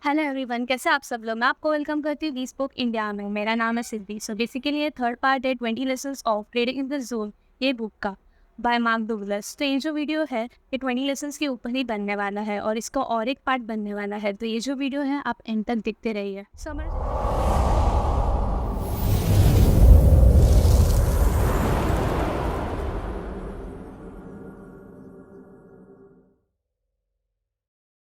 Hello everyone, कैसे आप सब लोग। मैं आपको वेलकम करती हूँ वी इंडिया में। मेरा नाम है सिद्धि। सो बेसिकली ये थर्ड पार्ट है 20 lessons of trading in the zone, ये बुक का, बाय मार्क डुगलस। तो ये जो वीडियो है ये 20 लेसन्स के ऊपर ही बनने वाला है और इसका और एक पार्ट बनने वाला है। तो ये जो वीडियो है आप एंड तक देखते रहिए।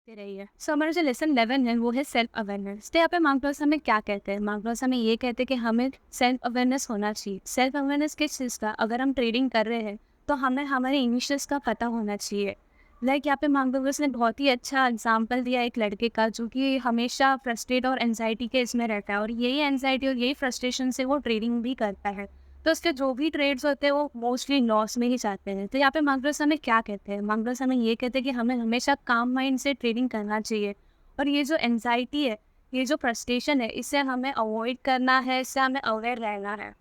रही है। सो हमारा जो लेसन 11 है वो है सेल्फ अवेयरनेस। तो यहाँ पे मार्क डॉस हमें क्या कहते हैं? मार्क डॉस हमें ये कहते हैं कि हमें सेल्फ अवेयरनेस होना चाहिए। सेल्फ अवेयरनेस किस चीज़ का? अगर हम ट्रेडिंग कर रहे हैं तो हमें हमारे इनिशियल्स का पता होना चाहिए। यहाँ पे मार्क डॉस ने बहुत ही अच्छा एग्जाम्पल दिया एक लड़के का जो कि हमेशा फ्रस्ट्रेट और एनजाइटी के इसमें रहता है और यही एनजाइटी और यही फ्रस्ट्रेशन से वो ट्रेडिंग भी करता है। तो उसके जो भी ट्रेड्स होते हैं वो मोस्टली लॉस में ही जाते हैं। तो यहाँ पे मार्कस हमें क्या कहते हैं? मार्कस हमें ये कहते हैं कि हमें हमेशा काम माइंड से ट्रेडिंग करना चाहिए और ये जो एनजाइटी है, ये जो फ्रस्ट्रेशन है, इसे हमें अवॉइड करना है, इससे हमें अवेयर रहना है।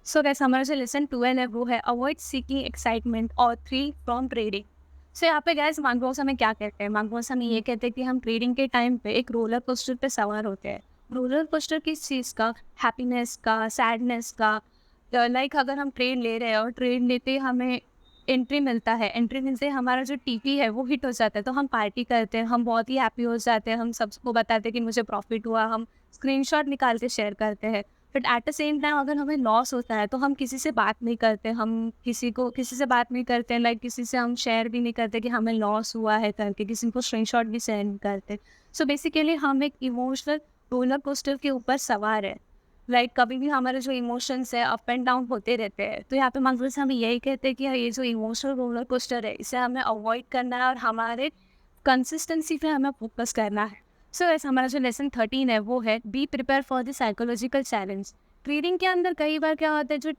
सो गैस हमारा जो लेसन 12 है वो है अवॉइड सीकिंग एक्साइटमेंट और थ्री फ्रॉम ट्रेडिंग। सो यहाँ पे गैस मार्कस हमें क्या कहते हैं? मार्कस हमें ये कहते हैं कि हम ट्रेडिंग के टाइम पे एक रोलर कोस्टर पे सवार होते हैं। रोलर कोस्टर किस चीज़ का? हैप्पीनेस का, सैडनेस का। अगर हम ट्रेन ले रहे हैं और ट्रेन लेते ही हमें एंट्री मिलता है, एंट्री मिलते ही हमारा जो टीपी है वो हिट हो जाता है, तो हम पार्टी करते हैं, हम बहुत ही हैप्पी हो जाते हैं, हम सबको बताते हैं कि मुझे प्रॉफिट हुआ, हम स्क्रीनशॉट निकाल के शेयर करते हैं। But at the same time अगर हमें लॉस होता है तो हम किसी से बात नहीं करते, हम किसी से बात नहीं करते हैं, किसी से हम शेयर भी नहीं करते कि हमें लॉस हुआ है करके, किसी को स्क्रीनशॉट भी शेयर नहीं करते। सो बेसिकली हम एक इमोशनल रोलर कोस्टर के ऊपर सवार है। कभी भी हमारे जो इमोशंस है अप एंड डाउन होते रहते हैं। तो यहाँ पे मार्कस हमें यही कहते हैं कि ये जो इमोशनल रोलर कोस्टर है इसे हमें अवॉइड करना है और हमारे कंसिस्टेंसी पे हमें फोकस करना है। सो ऐसा हमारा जो लेसन 13 है वो है be prepare for the psychological challenge. Trading के अंदर कई बार क्या होता है, जो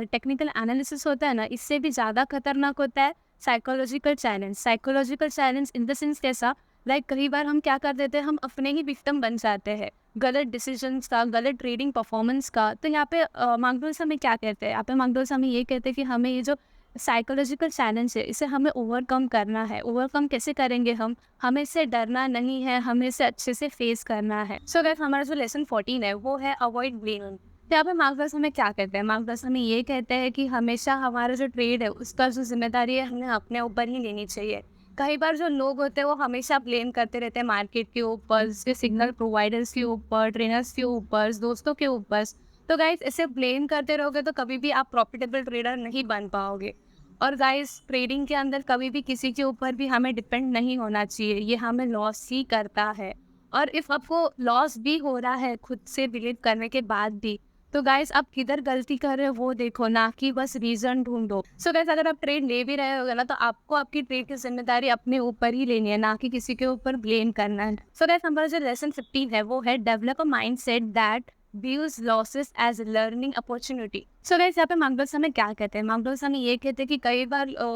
टेक्निकल एनालिसिस होता है ना, इससे भी ज़्यादा खतरनाक होता है psychological challenge. Psychological challenge in the sense कैसा? कई बार हम क्या कर देते हैं, हम अपने ही विक्टिम बन जाते हैं गलत डिसीजंस का, गलत ट्रेडिंग परफॉर्मेंस का। तो यहाँ पे मार्कस हमें क्या कहते हैं? यहाँ पे मार्कस हमें ये कहते हैं कि हमें ये जो साइकोलॉजिकल चैलेंज है इसे हमें ओवरकम करना है। ओवरकम कैसे करेंगे हम? हमें इससे डरना नहीं है, हमें इसे अच्छे से फेस करना है। सो गाइस हमारा जो लेसन 14 है वो है अवॉइड ब्लेमिंग। तो यहाँ पे मार्कस हमें क्या कहते हैं? मार्कस हमें ये कहते हैं कि हमेशा हमारा जो ट्रेड है उसका जो जिम्मेदारी है हमें अपने ऊपर ही लेनी चाहिए। कई बार जो लोग होते हैं वो हमेशा ब्लेम करते रहते हैं मार्केट के ऊपर, सिग्नल प्रोवाइडर्स के ऊपर, ट्रेनर्स के ऊपर, दोस्तों के ऊपर। तो गाइस ऐसे ब्लेम करते रहोगे तो कभी भी आप प्रॉफिटेबल ट्रेडर नहीं बन पाओगे। और गाइस ट्रेडिंग के अंदर कभी भी किसी के ऊपर भी हमें डिपेंड नहीं होना चाहिए, ये हमें लॉस ही करता है। और इफ़ आपको लॉस भी हो रहा है खुद से बिलीव करने के बाद भी, तो गाइस आप किधर गलती कर रहे हो वो देखो, ना कि बस रीजन ढूंढो। सो गाइस अगर आप ट्रेड ले भी रहे होगे ना तो आपको आपकी ट्रेड की जिम्मेदारी अपने ऊपर ही लेनी है, ना कि किसी के ऊपर ब्लेम करना है। सो गाइस हमारा जो लेसन 15 है वो है develop a mindset that views losses as learning opportunity. So guys यहाँ पे मार्कस हमें क्या कहते हैं? मार्कस हमें ये कहते हैं कि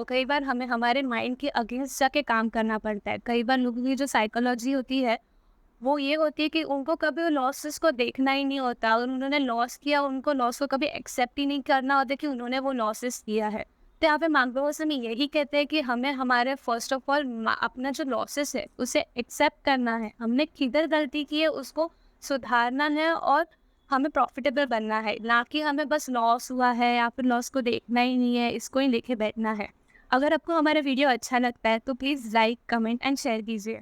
कई बार हमें हमारे माइंड के अगेंस्ट जाके काम करना पड़ता है। कई बार लोगों की जो साइकोलॉजी होती है वो ये होती है कि उनको कभी लॉसेस को देखना ही नहीं होता, और उन्होंने लॉस किया, उनको लॉस को कभी एक्सेप्ट ही नहीं करना होता कि उन्होंने वो लॉसेस किया है। तो यहाँ पे मार्कस हमें यही कहते हैं कि हमें हमारे फर्स्ट ऑफ ऑल अपना जो लॉसेस है उसे एक्सेप्ट करना है, हमने किधर गलती की है उसको सुधारना है और हमें प्रॉफिटेबल बनना है, ना कि हमें बस लॉस हुआ है या फिर लॉस को देखना ही नहीं है, इसको ही लेके बैठना है। अगर आपको हमारा वीडियो अच्छा लगता है तो please like, comment and share कीजिए।